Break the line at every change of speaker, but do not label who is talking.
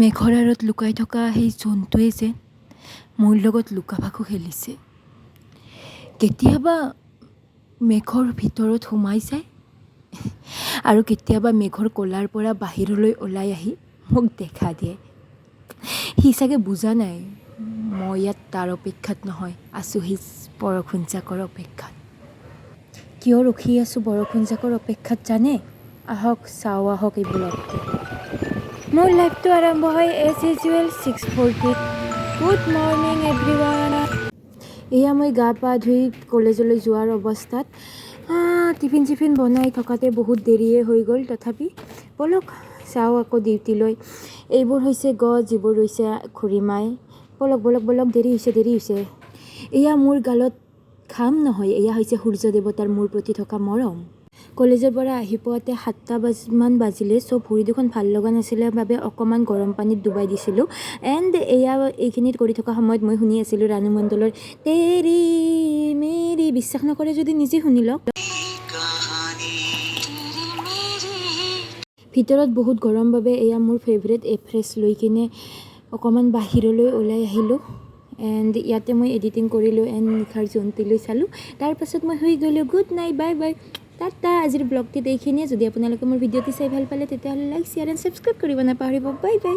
মেঘৰ আঁৰত লুকাই থকা সেই জন্তুৱে যেন মোৰ লগত লুকা-ভাকু খেলিছে। কেতিয়াবা মেঘৰ ভিতৰত সোমাই যায় আৰু কেতিয়াবা মেঘৰ কোলাৰ পৰা বাহিৰলৈ ওলাই আহি মোক দেখা দিয়ে। সি চাগে বুজা নাই মই ইয়াত তাৰ অপেক্ষাত নহয়, আছোঁ সি বৰষুণ জাকৰ অপেক্ষাত। কিয় ৰখি আছোঁ বৰষুণ জাকৰ অপেক্ষাত জানে? আহক চাওঁ আহক এই ব্লগটো। মোৰ লাইফটো আৰম্ভ হয় as usual 6:40। Good morning everyone. এয়া মই গা পা ধুই কলেজলৈ যোৱাৰ অৱস্থাত টিফিন চিফিন বনাই থকাতে বহুত দেৰিয়ে হৈ গ'ল। তথাপি বলক চাওঁ আকৌ ডিউটিলৈ। এইবোৰ হৈছে গছ, যিবোৰ হৈছে খুৰীমাই। বলক বলক বলক, দেৰি হৈছে। এয়া মোৰ গালত ঘাম নহয়, এয়া হৈছে সূৰ্য দেৱতাৰ মোৰ প্ৰতি থকা মৰম। কলেজৰ পৰা আহি পোৱাতে 7মান বাজিলে। চ' ভৰি দুখন ভাল লগা নাছিলে বাবে অকণমান গৰম পানীত ডুবাই দিছিলোঁ। এণ্ড এইখিনিত কৰি থকা সময়ত মই শুনি আছিলোঁ ৰাণু মণ্ডলৰ তেৰি মেৰি। বিশ্বাস নকৰে যদি নিজে শুনি লওক। ভিতৰত বহুত গৰম বাবে এয়া মোৰ ফেভৰেট এফ্ৰেছ লৈ কিনে অকণমান বাহিৰলৈ ওলাই আহিলোঁ। এণ্ড ইয়াতে মই এডিটিং কৰিলোঁ এণ্ড নিশাৰ জোনটিলৈ চালোঁ। তাৰপাছত মই শুই গ'লোঁ। Good night, bye bye, Tata. আজিৰ ব্লগটিত এইখিনিয়ে। যদি আপোনালোকে মোৰ ভিডিঅ'টি চাই ভাল পালে তেতিয়াহ'লে লাইক, শ্বেয়াৰ এণ্ড ছাবস্ক্ৰাইব কৰিব নাপাহৰিব। Bye bye.